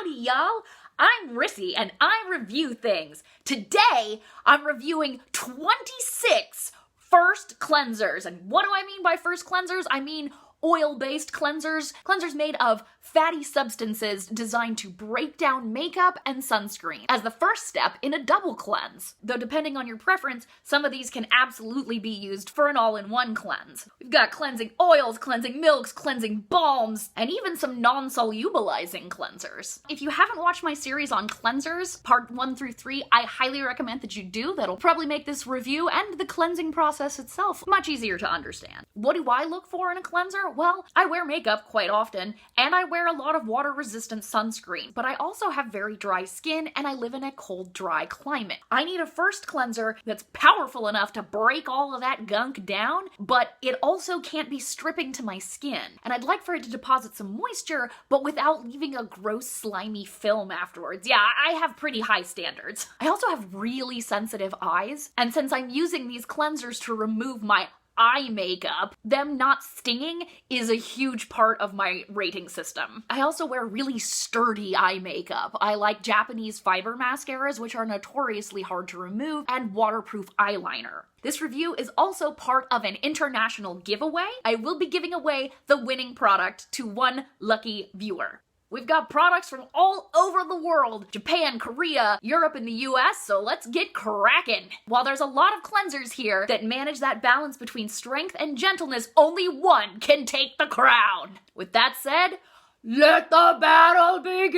Howdy, y'all! I'm Rissy, and I review things. Today, I'm reviewing 26 first cleansers. And what do I mean by first cleansers? I mean oil-based cleansers. Cleansers made of fatty substances designed to break down makeup and sunscreen as the first step in a double cleanse. Though depending on your preference, some of these can absolutely be used for an all-in-one cleanse. We've got cleansing oils, cleansing milks, cleansing balms, and even some non-solubilizing cleansers. If you haven't watched my series on cleansers, part 1 through 3, I highly recommend that you do. That'll probably make this review and the cleansing process itself much easier to understand. What do I look for in a cleanser? Well, I wear makeup quite often, and I wear a lot of water-resistant sunscreen, but I also have very dry skin, and I live in a cold, dry climate. I need a first cleanser that's powerful enough to break all of that gunk down, but it also can't be stripping to my skin. And I'd like for it to deposit some moisture, but without leaving a gross, slimy film afterwards. Yeah, I have pretty high standards. I also have really sensitive eyes, and since I'm using these cleansers to remove my eye makeup, them not stinging is a huge part of my rating system. I also wear really sturdy eye makeup. I like Japanese fiber mascaras, which are notoriously hard to remove, and waterproof eyeliner. This review is also part of an international giveaway. I will be giving away the winning product to one lucky viewer. We've got products from all over the world, Japan, Korea, Europe, and the US, so let's get cracking. While there's a lot of cleansers here that manage that balance between strength and gentleness, only one can take the crown. With that said, let the battle begin!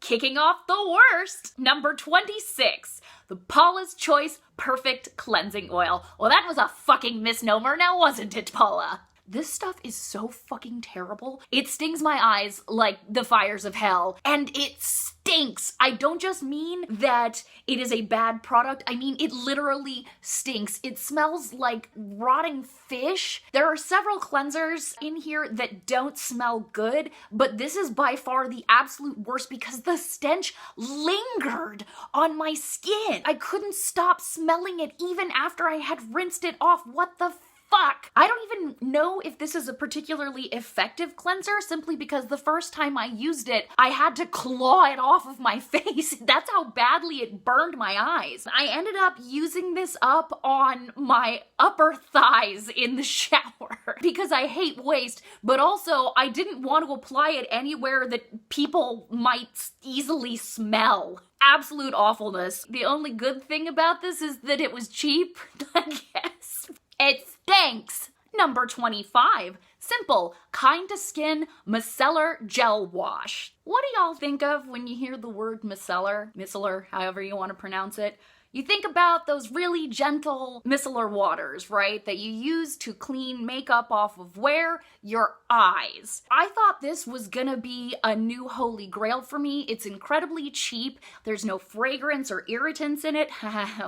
Kicking off the worst, number 26, the Paula's Choice Perfect Cleansing Oil. Well, that was a fucking misnomer now, wasn't it, Paula? This stuff is so fucking terrible. It stings my eyes like the fires of hell, and it stinks. I don't just mean that it is a bad product, I mean it literally stinks. It smells like rotting fish. There are several cleansers in here that don't smell good, but this is by far the absolute worst because the stench lingered on my skin. I couldn't stop smelling it even after I had rinsed it off. What the fuck? I don't even know if this is a particularly effective cleanser simply because the first time I used it, I had to claw it off of my face. That's how badly it burned my eyes. I ended up using this up on my upper thighs in the shower because I hate waste, but also I didn't want to apply it anywhere that people might easily smell. Absolute awfulness. The only good thing about this is that it was cheap, I guess. It stinks! Number 25. Simple, kind to skin, micellar gel wash. What do y'all think of when you hear the word micellar, however you want to pronounce it? You think about those really gentle micellar waters, right? That you use to clean makeup off of where? Your eyes. I thought this was gonna be a new holy grail for me. It's incredibly cheap. There's no fragrance or irritants in it.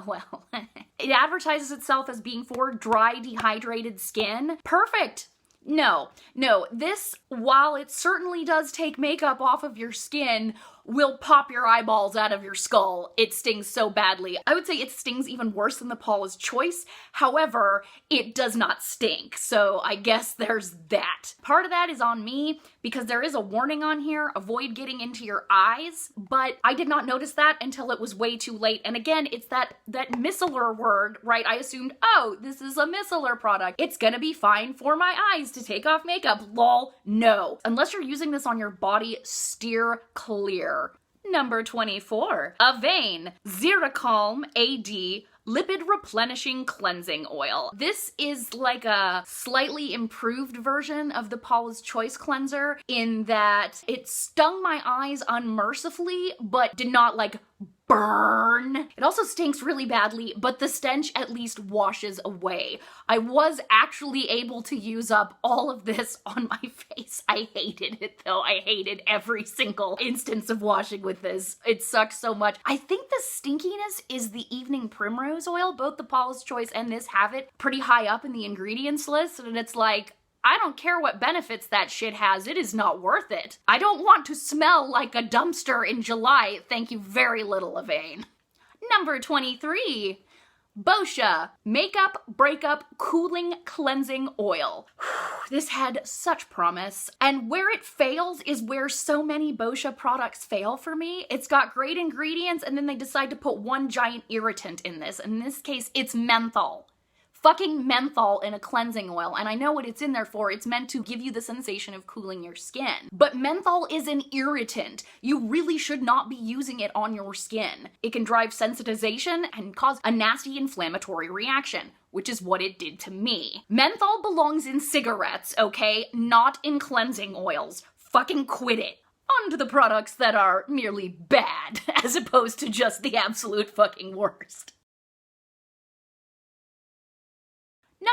Well, it advertises itself as being for dry, dehydrated skin. Perfect. No, this, while it certainly does take makeup off of your skin, will pop your eyeballs out of your skull. It stings so badly. I would say it stings even worse than the Paula's Choice. However, it does not stink, so I guess there's that. Part of that is on me because there is a warning on here, avoid getting into your eyes, but I did not notice that until it was way too late. And again, it's that micellar word, right? I assumed, oh, this is a micellar product. It's gonna be fine for my eyes to take off makeup. Lol, no. Unless you're using this on your body, steer clear. Number 24, Avene XeraCalm AD Lipid-Replenishing Cleansing Oil. This is like a slightly improved version of the Paula's Choice cleanser in that it stung my eyes unmercifully, but did not like burn. It also stinks really badly, but the stench at least washes away. I was actually able to use up all of this on my face. I hated it though. I hated every single instance of washing with this. It sucks so much. I think the stinkiness is the evening primrose oil. Both the Paula's Choice and this have it pretty high up in the ingredients list, and it's like, I don't care what benefits that shit has, it is not worth it. I don't want to smell like a dumpster in July, thank you very little, Avene. Number 23. Boscia Makeup Breakup Cooling Cleansing Oil. This had such promise, and where it fails is where so many Boscia products fail for me. It's got great ingredients and then they decide to put one giant irritant in this. In this case, it's menthol. Fucking menthol in a cleansing oil, and I know what it's in there for. It's meant to give you the sensation of cooling your skin. But menthol is an irritant. You really should not be using it on your skin. It can drive sensitization and cause a nasty inflammatory reaction, which is what it did to me. Menthol belongs in cigarettes, okay? Not in cleansing oils. Fucking quit it. On to the products that are merely bad, as opposed to just the absolute fucking worst.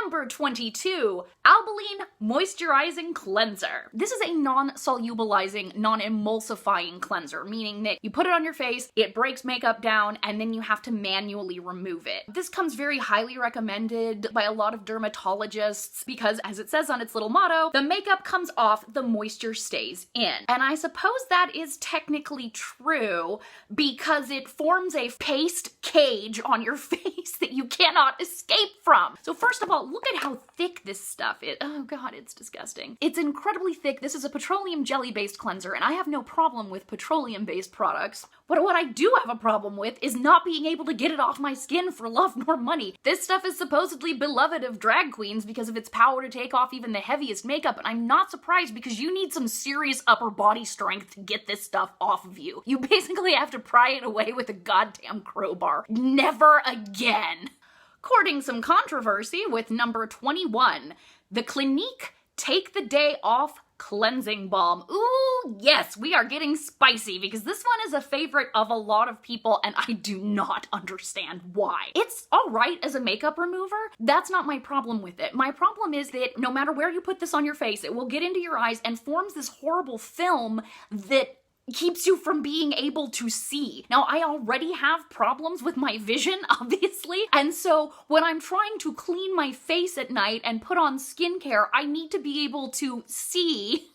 Number 22, Albolene Moisturizing Cleanser. This is a non-solubilizing, non-emulsifying cleanser, meaning that you put it on your face, it breaks makeup down, and then you have to manually remove it. This comes very highly recommended by a lot of dermatologists because, as it says on its little motto, the makeup comes off, the moisture stays in. And I suppose that is technically true because it forms a paste cage on your face that you cannot escape from. So first of all, look at how thick this stuff is. Oh god, it's disgusting. It's incredibly thick. This is a petroleum jelly-based cleanser, and I have no problem with petroleum-based products. But what I do have a problem with is not being able to get it off my skin for love nor money. This stuff is supposedly beloved of drag queens because of its power to take off even the heaviest makeup, and I'm not surprised because you need some serious upper body strength to get this stuff off of you. You basically have to pry it away with a goddamn crowbar. Never again. Courting some controversy with number 21, the Clinique Take the Day Off Cleansing Balm. Ooh, yes, we are getting spicy because this one is a favorite of a lot of people and I do not understand why. It's alright as a makeup remover. That's not my problem with it. My problem is that no matter where you put this on your face, it will get into your eyes and forms this horrible film that keeps you from being able to see. Now, I already have problems with my vision, obviously, and so when I'm trying to clean my face at night and put on skincare, I need to be able to see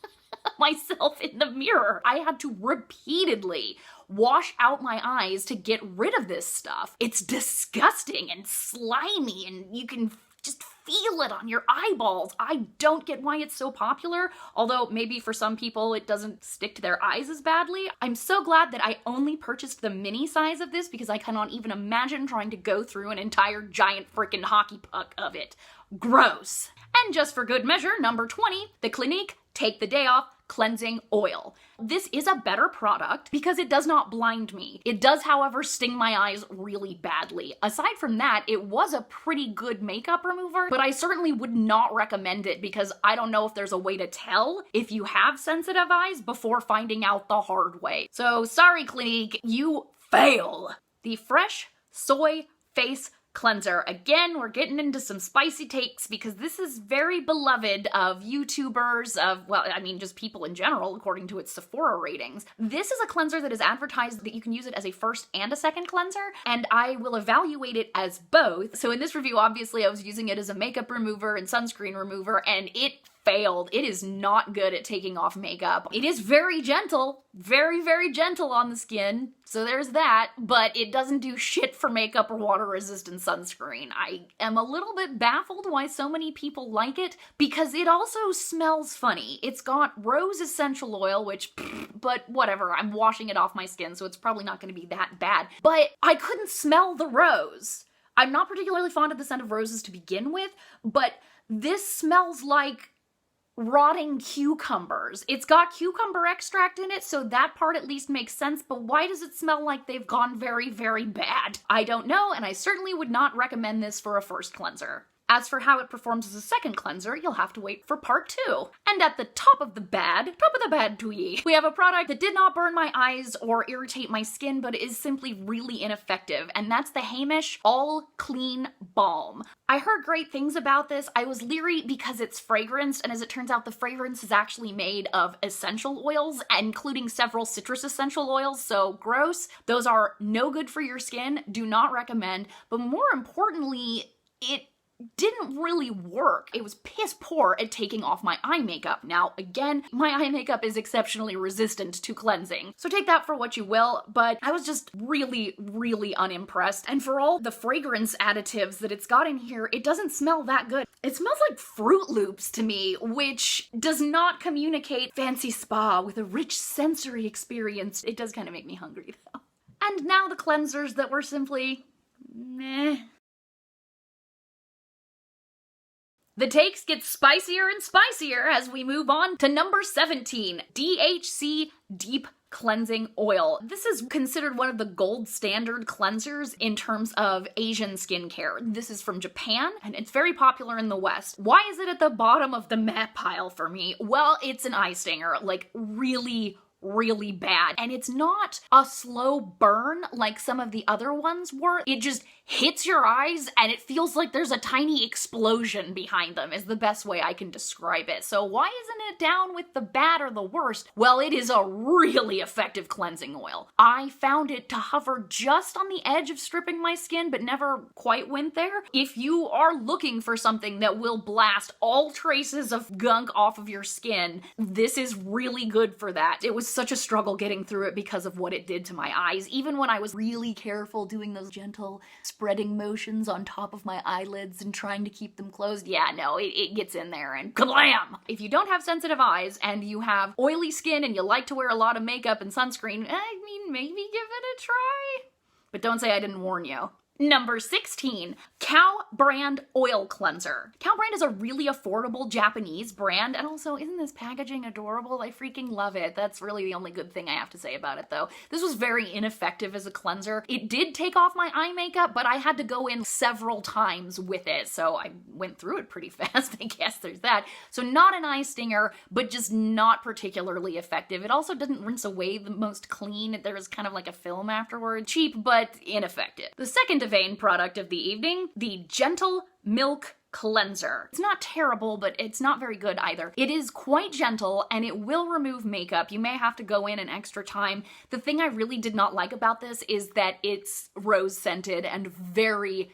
myself in the mirror. I had to repeatedly wash out my eyes to get rid of this stuff. It's disgusting and slimy, and you can just feel it on your eyeballs. I don't get why it's so popular, although maybe for some people it doesn't stick to their eyes as badly. I'm so glad that I only purchased the mini size of this because I cannot even imagine trying to go through an entire giant frickin' hockey puck of it. Gross. And just for good measure, number 20, the Clinique Take the Day Off Cleansing Oil. This is a better product because it does not blind me. It does, however, sting my eyes really badly. Aside from that, it was a pretty good makeup remover, but I certainly would not recommend it because I don't know if there's a way to tell if you have sensitive eyes before finding out the hard way. So sorry, Clinique, you fail. The Fresh Soy Face Cleanser. Again, we're getting into some spicy takes because this is very beloved of YouTubers, of, well, I mean, just people in general, according to its Sephora ratings. This is a cleanser that is advertised that you can use it as a first and a second cleanser, and I will evaluate it as both. So in this review, obviously, I was using it as a makeup remover and sunscreen remover, and it failed. It is not good at taking off makeup. It is very gentle, very, very gentle on the skin, so there's that, but it doesn't do shit for makeup or water-resistant sunscreen. I am a little bit baffled why so many people like it, because it also smells funny. It's got rose essential oil, which, but whatever, I'm washing it off my skin, so it's probably not going to be that bad, but I couldn't smell the rose. I'm not particularly fond of the scent of roses to begin with, but this smells like rotting cucumbers. It's got cucumber extract in it, so that part at least makes sense, but why does it smell like they've gone very, very bad? I don't know, and I certainly would not recommend this for a first cleanser. As for how it performs as a second cleanser, you'll have to wait for part 2. And at the top of the bad tweet, we have a product that did not burn my eyes or irritate my skin, but is simply really ineffective, and that's the Heimish All Clean Balm. I heard great things about this. I was leery because it's fragranced, and as it turns out, the fragrance is actually made of essential oils, including several citrus essential oils, so gross. Those are no good for your skin, do not recommend, but more importantly, it didn't really work. It was piss poor at taking off my eye makeup. Now, again, my eye makeup is exceptionally resistant to cleansing, so take that for what you will, but I was just really, really unimpressed. And for all the fragrance additives that it's got in here, it doesn't smell that good. It smells like Fruit Loops to me, which does not communicate fancy spa with a rich sensory experience. It does kind of make me hungry, though. And now the cleansers that were simply meh. The takes get spicier and spicier as we move on to number 17, DHC Deep Cleansing Oil. This is considered one of the gold standard cleansers in terms of Asian skincare. This is from Japan, and it's very popular in the West. Why is it at the bottom of the meh pile for me? Well, it's an eye stinger, like really bad. And it's not a slow burn like some of the other ones were. It just hits your eyes and it feels like there's a tiny explosion behind them is the best way I can describe it. So why isn't it down with the bad or the worst? Well, it is a really effective cleansing oil. I found it to hover just on the edge of stripping my skin, but never quite went there. If you are looking for something that will blast all traces of gunk off of your skin, this is really good for that. It was such a struggle getting through it because of what it did to my eyes. Even when I was really careful doing those gentle spreading motions on top of my eyelids and trying to keep them closed, yeah, no, it gets in there and kablam! If you don't have sensitive eyes and you have oily skin and you like to wear a lot of makeup and sunscreen, I mean, maybe give it a try. But don't say I didn't warn you. Number 16, Kao brand oil cleanser. Kao brand is a really affordable Japanese brand, and also, isn't this packaging adorable? I freaking love it. That's really the only good thing I have to say about it, though. This was very ineffective as a cleanser. It did take off my eye makeup, but I had to go in several times with it, so I went through it pretty fast. I guess there's that. So not an eye stinger, but just not particularly effective. It also doesn't rinse away the most clean. There's kind of like a film afterward. Cheap, but ineffective. The second Avene product of the evening, the Gentle Milk Cleanser. It's not terrible, but it's not very good either. It is quite gentle and it will remove makeup. You may have to go in an extra time. The thing I really did not like about this is that it's rose scented and very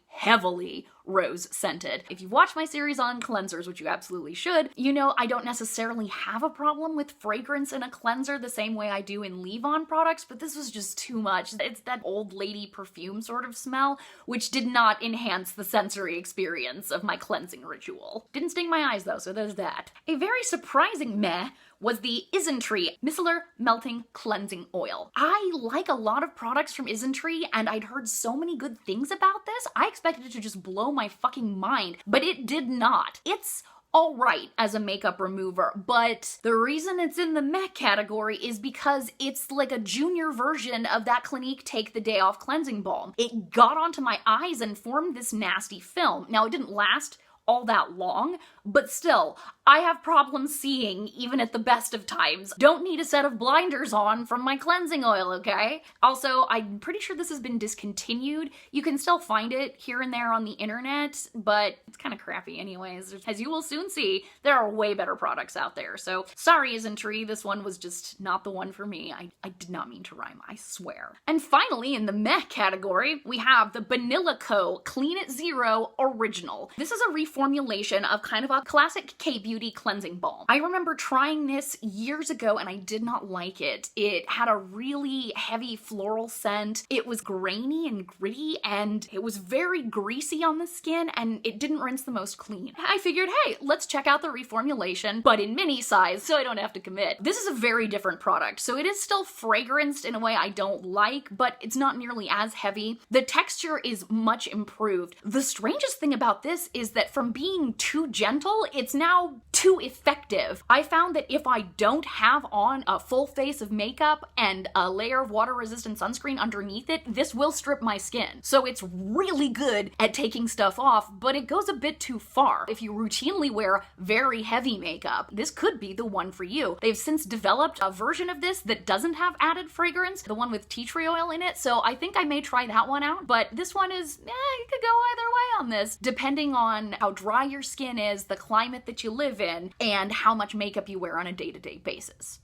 heavily rose scented. If you've watched my series on cleansers, which you absolutely should, you know I don't necessarily have a problem with fragrance in a cleanser the same way I do in leave-on products, but this was just too much. It's that old lady perfume sort of smell, which did not enhance the sensory experience of my cleansing ritual. Didn't sting my eyes though, so there's that. A very surprising meh was the Isntree Micellar Melting Cleansing Oil. I like a lot of products from Isntree, and I'd heard so many good things about this. I expected it to just blow my fucking mind, but it did not. It's alright as a makeup remover, but the reason it's in the meh category is because it's like a junior version of that Clinique Take the Day Off cleansing balm. It got onto my eyes and formed this nasty film. Now, it didn't last all that long, but still, I have problems seeing even at the best of times. Don't need a set of blinders on from my cleansing oil, okay? Also, I'm pretty sure this has been discontinued. You can still find it here and there on the internet, but it's kind of crappy anyways. As you will soon see, there are way better products out there. So sorry, Isntree, this one was just not the one for me. I did not mean to rhyme, I swear. And finally, in the meh category, we have the Banila Co. Clean at Zero Original. This is a reformulation of kind of a classic K-beauty cleansing balm. I remember trying this years ago and I did not like it. It had a really heavy floral scent. It was grainy and gritty and it was very greasy on the skin and it didn't rinse the most clean. I figured, hey, let's check out the reformulation, but in mini size so I don't have to commit. This is a very different product. So it is still fragranced in a way I don't like, but it's not nearly as heavy. The texture is much improved. The strangest thing about this is that from being too gentle, it's now too effective. I found that if I don't have on a full face of makeup and a layer of water-resistant sunscreen underneath it, this will strip my skin. So it's really good at taking stuff off, but it goes a bit too far. If you routinely wear very heavy makeup, this could be the one for you. They've since developed a version of this that doesn't have added fragrance, the one with tea tree oil in it, so I think I may try that one out, but this one is, you could go either way on this, depending on how dry your skin is, the climate that you live in, and how much makeup you wear on a day-to-day basis.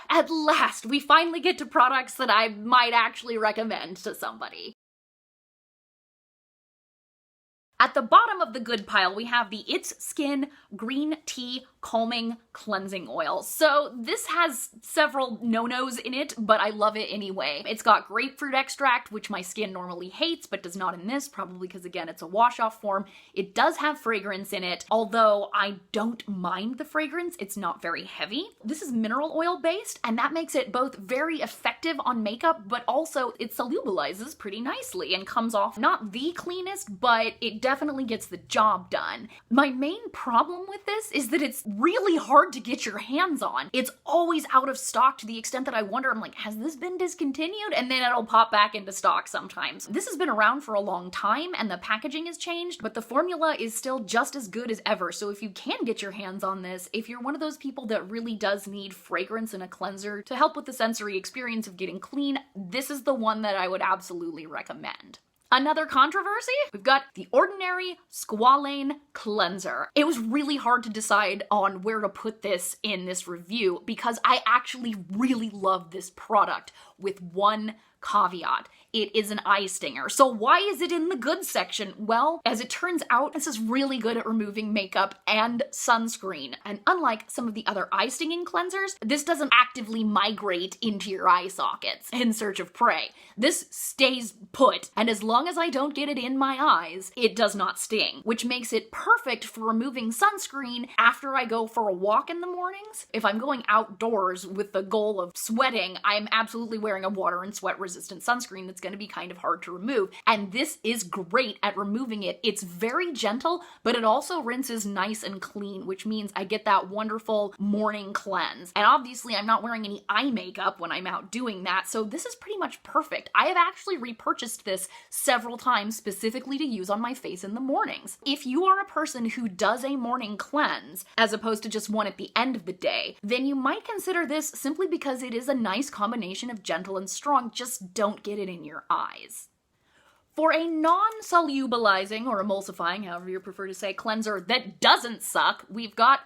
At last, we finally get to products that I might actually recommend to somebody. At the bottom of the good pile, we have the It's Skin Green Tea Calming Cleansing Oil. So this has several no-nos in it, but I love it anyway. It's got grapefruit extract, which my skin normally hates, but does not in this, probably because again, it's a wash-off form. It does have fragrance in it, although I don't mind the fragrance. It's not very heavy. This is mineral oil based, and that makes it both very effective on makeup, but also it solubilizes pretty nicely and comes off not the cleanest, but it definitely gets the job done. My main problem with this is that it's really hard to get your hands on. It's always out of stock to the extent that I wonder, I'm like, has this been discontinued? And then it'll pop back into stock sometimes. This has been around for a long time and the packaging has changed, but the formula is still just as good as ever. So if you can get your hands on this, if you're one of those people that really does need fragrance and a cleanser to help with the sensory experience of getting clean, this is the one that I would absolutely recommend. Another controversy? We've got the Ordinary Squalane Cleanser. It was really hard to decide on where to put this in this review because I actually really love this product with one caveat. It is an eye stinger. So why is it in the good section? Well, as it turns out, this is really good at removing makeup and sunscreen. And unlike some of the other eye stinging cleansers, this doesn't actively migrate into your eye sockets in search of prey. This stays put, and as long as I don't get it in my eyes, it does not sting, which makes it perfect for removing sunscreen after I go for a walk in the mornings. If I'm going outdoors with the goal of sweating, I'm absolutely wearing a water and sweat resistant sunscreen that's going to be kind of hard to remove, and this is great at removing it. It's very gentle, but it also rinses nice and clean, which means I get that wonderful morning cleanse. And obviously I'm not wearing any eye makeup when I'm out doing that, so this is pretty much perfect. I have actually repurchased this several times specifically to use on my face in the mornings. If you are a person who does a morning cleanse as opposed to just one at the end of the day, then you might consider this simply because it is a nice combination of gentle and strong. Just don't get it in your eyes. For a non-solubilizing or emulsifying, however you prefer to say, cleanser that doesn't suck, we've got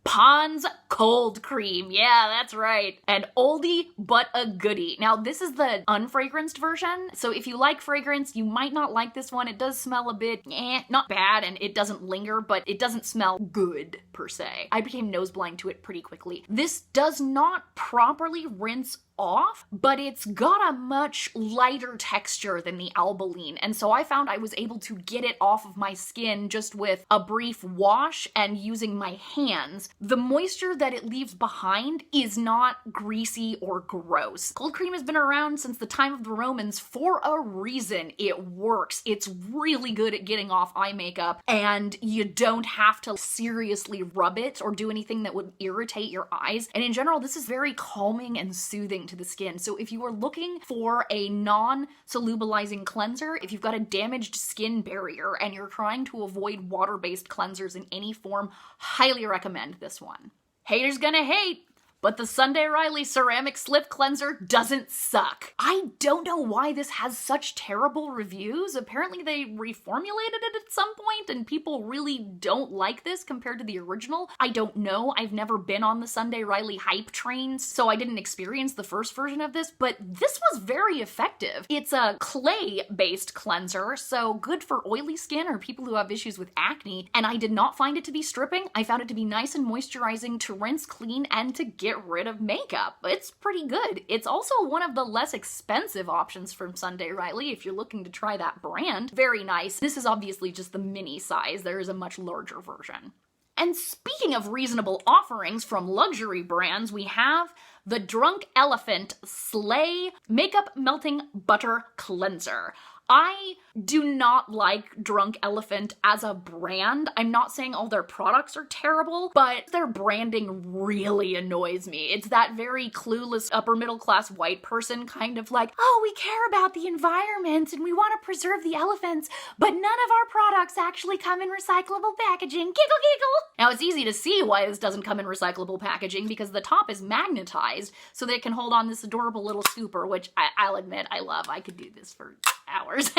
Pond's Cold Cream. Yeah, that's right. An oldie but a goodie. Now, this is the unfragranced version, so if you like fragrance, you might not like this one. It does smell a bit not bad, and it doesn't linger, but it doesn't smell good, per se. I became nose blind to it pretty quickly. This does not properly rinse off, but it's got a much lighter texture than the Albolene, and so I found I was able to get it off of my skin just with a brief wash and using my hands. The moisture that it leaves behind is not greasy or gross. Cold cream has been around since the time of the Romans for a reason. It works. It's really good at getting off eye makeup, and you don't have to seriously rub it or do anything that would irritate your eyes. And in general, this is very calming and soothing to the skin. So if you are looking for a non-solubilizing cleanser, if you've got a damaged skin barrier and you're trying to avoid water-based cleansers in any form, highly recommend this one. Haters gonna hate, but the Sunday Riley Ceramic Slip Cleanser doesn't suck. I don't know why this has such terrible reviews. Apparently they reformulated it at some point and people really don't like this compared to the original. I don't know. I've never been on the Sunday Riley hype trains, so I didn't experience the first version of this, but this was very effective. It's a clay-based cleanser, so good for oily skin or people who have issues with acne, and I did not find it to be stripping. I found it to be nice and moisturizing to rinse clean and to get rid of makeup. It's pretty good. It's also one of the less expensive options from Sunday Riley if you're looking to try that brand. Very nice. This is obviously just the mini size. There is a much larger version. And speaking of reasonable offerings from luxury brands, we have the Drunk Elephant Slaai Makeup Melting Butter Cleanser. I do not like Drunk Elephant as a brand. I'm not saying all their products are terrible, but their branding really annoys me. It's that very clueless upper middle class white person kind of like, oh, we care about the environment and we want to preserve the elephants, but none of our products actually come in recyclable packaging. Giggle, giggle. Now, it's easy to see why this doesn't come in recyclable packaging because the top is magnetized so that it can hold on this adorable little scooper, which I'll admit I love. I could do this for hours.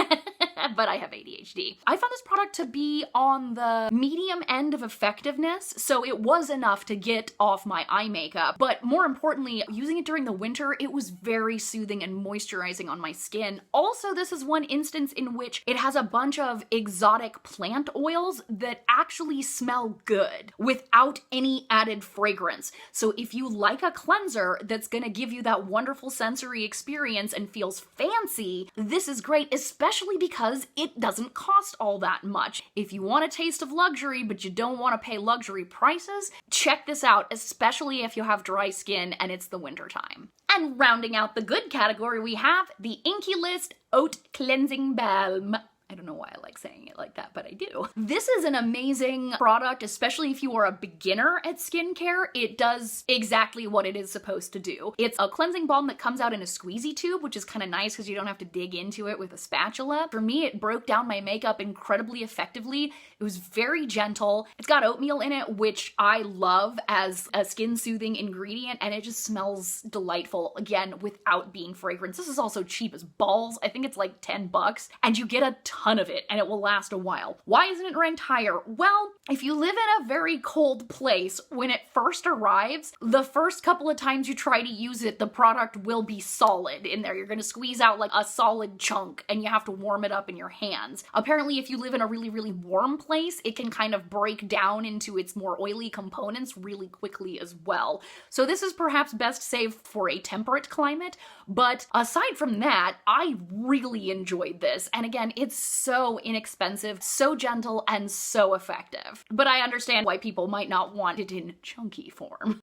but I have ADHD. I found this product to be on the medium end of effectiveness, so it was enough to get off my eye makeup, but more importantly, using it during the winter, it was very soothing and moisturizing on my skin. Also, this is one instance in which it has a bunch of exotic plant oils that actually smell good without any added fragrance. So if you like a cleanser that's gonna give you that wonderful sensory experience and feels fancy, this is great, especially because it doesn't cost all that much. If you want a taste of luxury, but you don't want to pay luxury prices, check this out, especially if you have dry skin and it's the winter time. And rounding out the good category, we have the Inkey List Haute Cleansing Balm. I don't know why I like saying it like that, but I do. This is an amazing product, especially if you are a beginner at skincare. It does exactly what it is supposed to do. It's a cleansing balm that comes out in a squeezy tube, which is kind of nice because you don't have to dig into it with a spatula. For me, it broke down my makeup incredibly effectively. It was very gentle. It's got oatmeal in it, which I love as a skin soothing ingredient, and it just smells delightful, again, without being fragrance. This is also cheap as balls. I think it's like 10 bucks, and you get a ton of it, and it will last a while. Why isn't it ranked higher? Well, if you live in a very cold place, when it first arrives, the first couple of times you try to use it, the product will be solid in there. You're gonna squeeze out like a solid chunk, and you have to warm it up in your hands. Apparently, if you live in a really, really warm place, it can kind of break down into its more oily components really quickly as well. So this is perhaps best saved for a temperate climate, but aside from that, I really enjoyed this. And again, it's so inexpensive, so gentle, and so effective. But I understand why people might not want it in chunky form.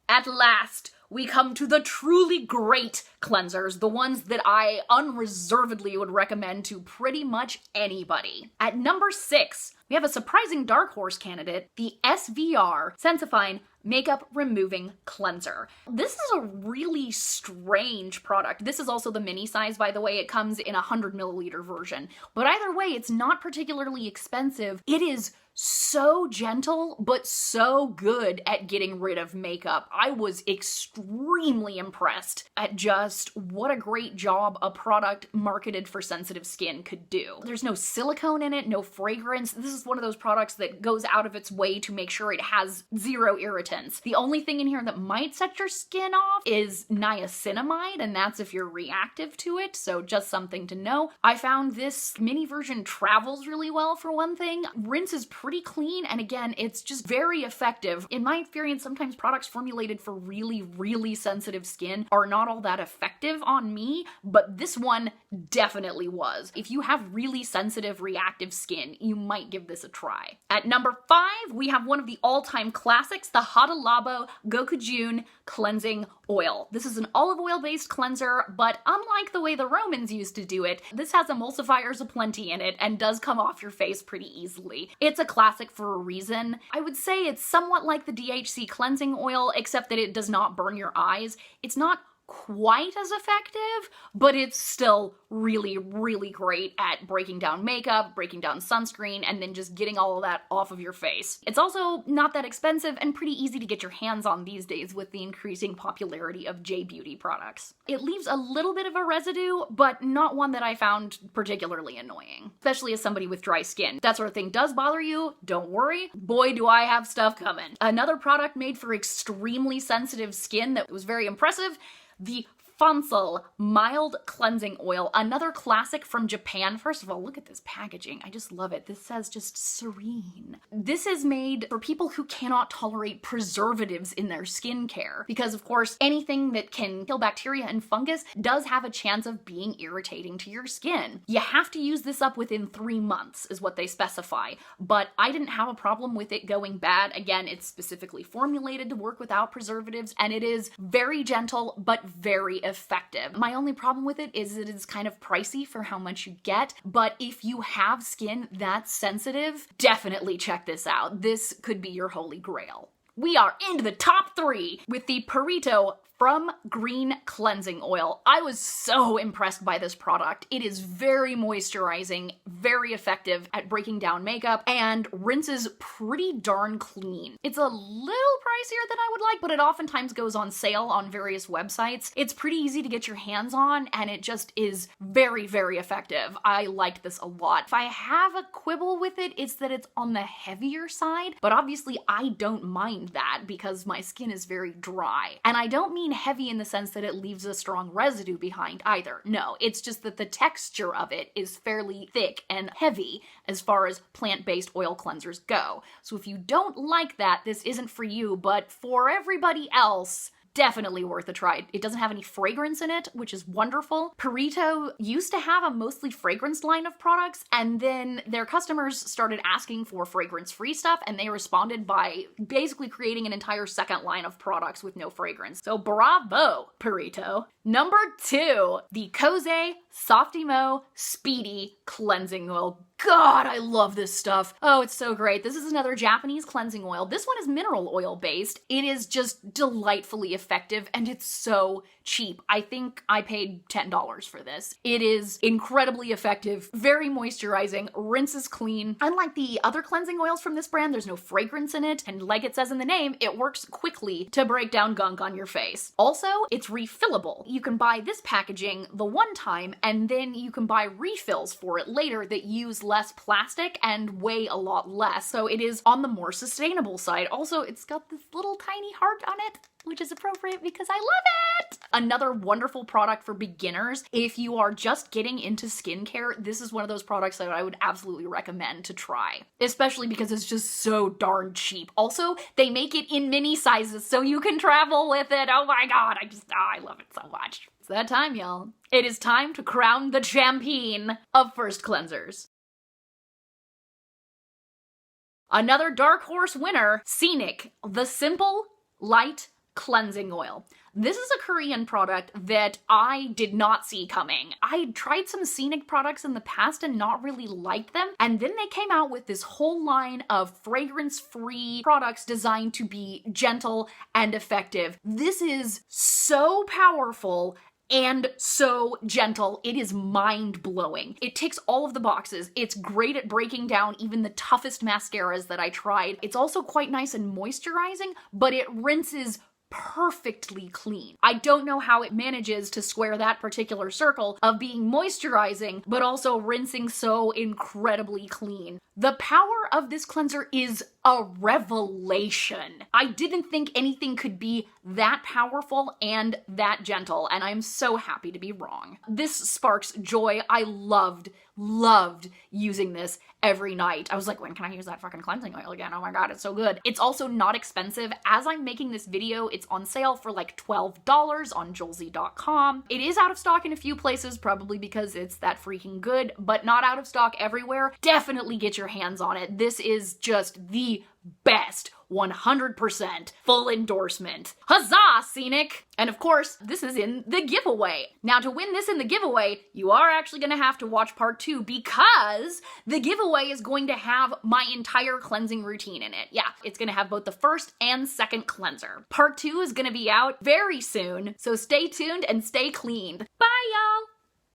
At last, we come to the truly great cleansers, the ones that I unreservedly would recommend to pretty much anybody. At number 6, we have a surprising dark horse candidate, the SVR Sensifying Makeup Removing Cleanser. This is a really strange product. This is also the mini size, by the way. It comes in a 100 milliliter version. But either way, it's not particularly expensive. It is so gentle, but so good at getting rid of makeup. I was extremely impressed at just what a great job a product marketed for sensitive skin could do. There's no silicone in it, no fragrance. This is one of those products that goes out of its way to make sure it has zero irritants. The only thing in here that might set your skin off is niacinamide, and that's if you're reactive to it, so just something to know. I found this mini version travels really well for one thing. Rinse is pretty clean, and again, it's just very effective. In my experience, sometimes products formulated for really, really sensitive skin are not all that effective on me, but this one definitely was. If you have really sensitive, reactive skin, you might give this a try. At number 5, we have one of the all-time classics, the Hada Labo Gokujyun Cleansing Oil. This is an olive oil-based cleanser, but unlike the way the Romans used to do it, this has emulsifiers aplenty in it and does come off your face pretty easily. It's a classic for a reason. I would say it's somewhat like the DHC cleansing oil, except that it does not burn your eyes. It's not quite as effective, but it's still really, really great at breaking down makeup, breaking down sunscreen, and then just getting all of that off of your face. It's also not that expensive and pretty easy to get your hands on these days with the increasing popularity of J-beauty products. It leaves a little bit of a residue, but not one that I found particularly annoying, especially as somebody with dry skin. If that sort of thing does bother you, don't worry. Boy, do I have stuff coming. Another product made for extremely sensitive skin that was very impressive, the Fancl Mild Cleansing Oil, another classic from Japan. First of all, look at this packaging. I just love it. This says just serene. This is made for people who cannot tolerate preservatives in their skincare because, of course, anything that can kill bacteria and fungus does have a chance of being irritating to your skin. You have to use this up within 3 months is what they specify, but I didn't have a problem with it going bad. Again, it's specifically formulated to work without preservatives, and it is very gentle but very effective. My only problem with it is it is kind of pricey for how much you get, but if you have skin that's sensitive, definitely check this out. This could be your holy grail. We are into the top 3 with the Purito from Green Cleansing Oil. I was so impressed by this product. It is very moisturizing, very effective at breaking down makeup, and rinses pretty darn clean. It's a little pricier than I would like, but it oftentimes goes on sale on various websites. It's pretty easy to get your hands on, and it just is very, very effective. I liked this a lot. If I have a quibble with it, it's that it's on the heavier side, but obviously I don't mind that because my skin is very dry. And I don't mean heavy in the sense that it leaves a strong residue behind either. No, it's just that the texture of it is fairly thick and heavy as far as plant-based oil cleansers go. So if you don't like that, this isn't for you, but for everybody else, definitely worth a try. It doesn't have any fragrance in it, which is wonderful. Purito used to have a mostly fragrance line of products, and then their customers started asking for fragrance-free stuff, and they responded by basically creating an entire second line of products with no fragrance. So bravo, Purito. Number 2, the Kose Softymo Speedy Cleansing Oil. God, I love this stuff. Oh, it's so great. This is another Japanese cleansing oil. This one is mineral oil based. It is just delightfully effective, and it's so cheap. I think I paid $10 for this. It is incredibly effective, very moisturizing, rinses clean. Unlike the other cleansing oils from this brand, there's no fragrance in it, and like it says in the name, it works quickly to break down gunk on your face. Also, it's refillable. You can buy this packaging the one time, and then you can buy refills for it later that use less plastic and weigh a lot less. So it is on the more sustainable side. Also, it's got this little tiny heart on it, which is appropriate because I love it! Another wonderful product for beginners. If you are just getting into skincare, this is one of those products that I would absolutely recommend to try, especially because it's just so darn cheap. Also, they make it in mini sizes so you can travel with it. Oh my god, I love it so much. It's that time, y'all. It is time to crown the champion of first cleansers. Another dark horse winner, Scenic, the Simple Light Cleansing Oil. This is a Korean product that I did not see coming. I tried some Scenic products in the past and not really liked them, and then they came out with this whole line of fragrance-free products designed to be gentle and effective. This is so powerful and so gentle. It is mind-blowing. It ticks all of the boxes. It's great at breaking down even the toughest mascaras that I tried. It's also quite nice and moisturizing, but it rinses perfectly clean. I don't know how it manages to square that particular circle of being moisturizing, but also rinsing so incredibly clean. The power of this cleanser is a revelation. I didn't think anything could be that powerful and that gentle, and I'm so happy to be wrong. This sparks joy. I loved using this every night. I was like, when can I use that fucking cleansing oil again? Oh my god, it's so good. It's also not expensive. As I'm making this video, it's on sale for like $12 on Jolzy.com. It is out of stock in a few places, probably because it's that freaking good, but not out of stock everywhere. Definitely get your hands on it. This is just the best. 100% full endorsement. Huzzah, Scenic! And of course, this is in the giveaway. Now, to win this in the giveaway, you are actually gonna have to watch part 2 because the giveaway is going to have my entire cleansing routine in it. Yeah, it's gonna have both the first and second cleanser. Part 2 is gonna be out very soon, so stay tuned and stay cleaned. Bye, y'all!